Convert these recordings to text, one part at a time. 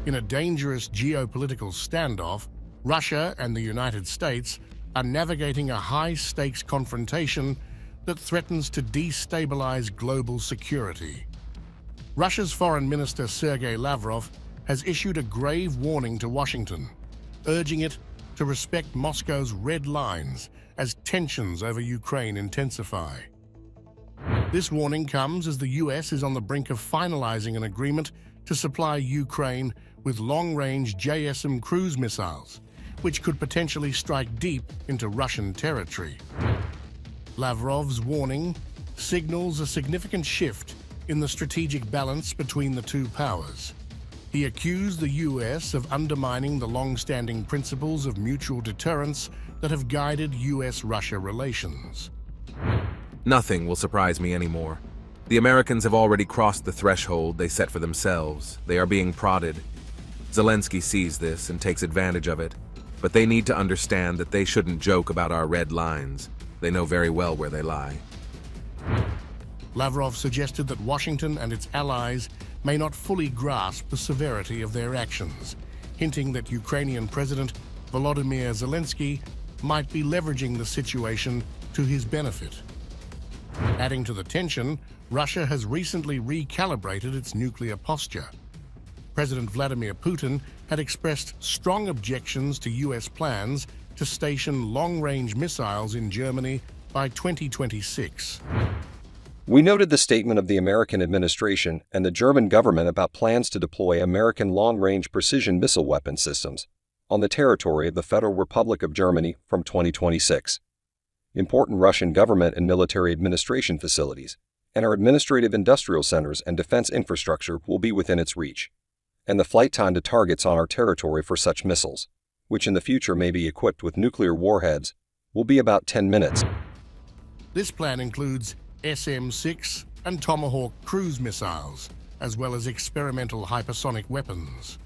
In a dangerous geopolitical standoff, Russia and the United States are navigating a high-stakes confrontation that threatens to destabilize global security. Russia's Foreign Minister Sergei Lavrov has issued a grave warning to Washington, urging it to respect Moscow's red lines as tensions over Ukraine intensify. This warning comes as the US is on the brink of finalizing an agreement to supply Ukraine with long-range JASSM cruise missiles, which could potentially strike deep into Russian territory. Lavrov's warning signals a significant shift in the strategic balance between the two powers. He accused the US of undermining the long-standing principles of mutual deterrence that have guided US-Russia relations. Nothing will surprise me anymore. The Americans have already crossed the threshold they set for themselves. They are being prodded. Zelensky sees this and takes advantage of it, but they need to understand that they shouldn't joke about our red lines. They know very well where they lie. Lavrov suggested that Washington and its allies may not fully grasp the severity of their actions, hinting that Ukrainian President Volodymyr Zelensky might be leveraging the situation to his benefit. Adding to the tension, Russia has recently recalibrated its nuclear posture. President Vladimir Putin had expressed strong objections to US plans to station long-range missiles in Germany by 2026. We noted the statement of the American administration and the German government about plans to deploy American long-range precision missile weapon systems on the territory of the Federal Republic of Germany from 2026. Important Russian government and military administration facilities and our administrative industrial centers and defense infrastructure will be within its reach, and the flight time to targets on our territory for such missiles, which in the future may be equipped with nuclear warheads, will be about 10 minutes. This plan includes SM-6 and Tomahawk cruise missiles, as well as experimental hypersonic weapons.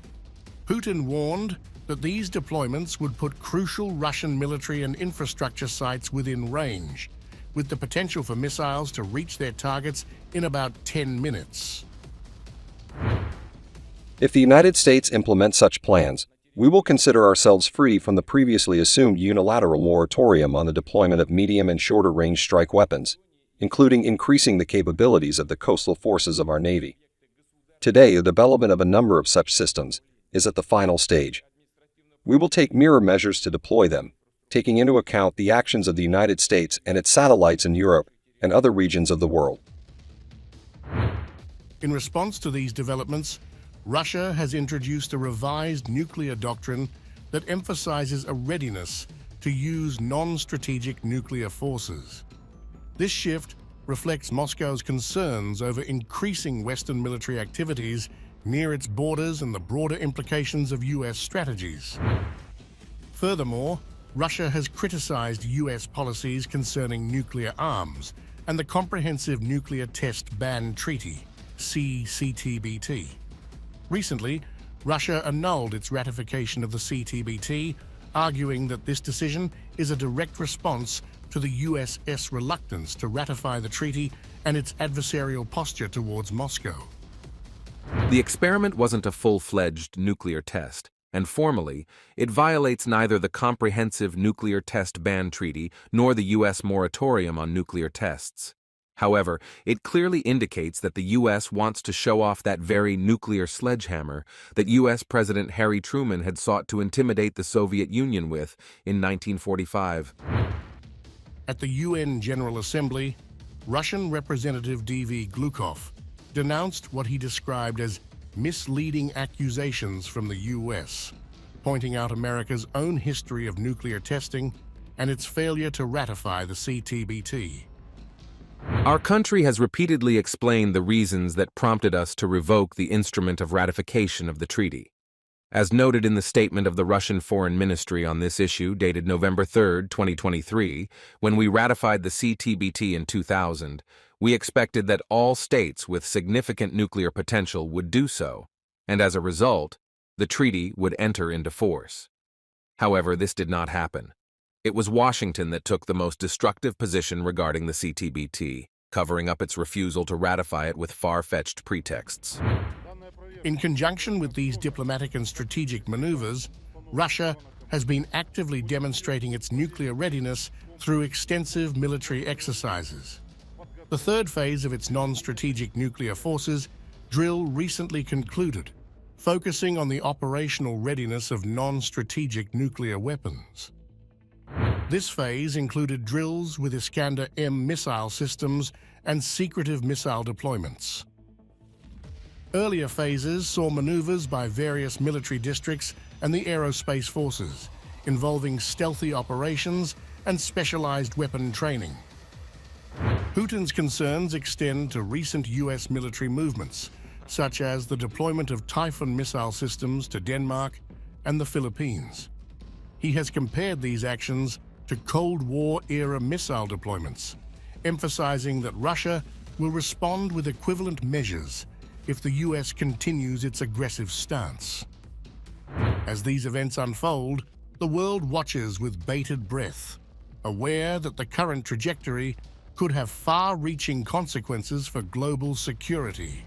Putin warned that these deployments would put crucial Russian military and infrastructure sites within range, with the potential for missiles to reach their targets in about 10 minutes. If the United States implements such plans, we will consider ourselves free from the previously assumed unilateral moratorium on the deployment of medium and shorter-range strike weapons, including increasing the capabilities of the coastal forces of our Navy. Today, the development of a number of such systems is at the final stage. We will take mirror measures to deploy them, taking into account the actions of the United States and its satellites in Europe and other regions of the world. In response to these developments, Russia has introduced a revised nuclear doctrine that emphasizes a readiness to use non-strategic nuclear forces. This shift reflects Moscow's concerns over increasing Western military activities near its borders and the broader implications of US strategies. Furthermore, Russia has criticized US policies concerning nuclear arms and the Comprehensive Nuclear Test Ban Treaty, CTBT. Recently, Russia annulled its ratification of the CTBT, arguing that this decision is a direct response to the US's reluctance to ratify the treaty and its adversarial posture towards Moscow. The experiment wasn't a full-fledged nuclear test, and formally, it violates neither the Comprehensive Nuclear Test Ban Treaty nor the U.S. moratorium on nuclear tests. However, it clearly indicates that the U.S. wants to show off that very nuclear sledgehammer that U.S. President Harry Truman had sought to intimidate the Soviet Union with in 1945. At the UN General Assembly, Russian Representative D.V. Glukov denounced what he described as misleading accusations from the U.S., pointing out America's own history of nuclear testing and its failure to ratify the CTBT. Our country has repeatedly explained the reasons that prompted us to revoke the instrument of ratification of the treaty. As noted in the statement of the Russian Foreign Ministry on this issue dated November 3, 2023, when we ratified the CTBT in 2000, we expected that all states with significant nuclear potential would do so, and as a result, the treaty would enter into force. However, this did not happen. It was Washington that took the most destructive position regarding the CTBT, covering up its refusal to ratify it with far-fetched pretexts. In conjunction with these diplomatic and strategic maneuvers, Russia has been actively demonstrating its nuclear readiness through extensive military exercises. The third phase of its non-strategic nuclear forces drill recently concluded, focusing on the operational readiness of non-strategic nuclear weapons. This phase included drills with Iskander-M missile systems and secretive missile deployments. Earlier phases saw maneuvers by various military districts and the aerospace forces, involving stealthy operations and specialized weapon training. Putin's concerns extend to recent U.S. military movements, such as the deployment of Typhoon missile systems to Denmark and the Philippines. He has compared these actions to Cold War-era missile deployments, emphasizing that Russia will respond with equivalent measures if the U.S. continues its aggressive stance. As these events unfold, the world watches with bated breath, aware that the current trajectory could have far-reaching consequences for global security.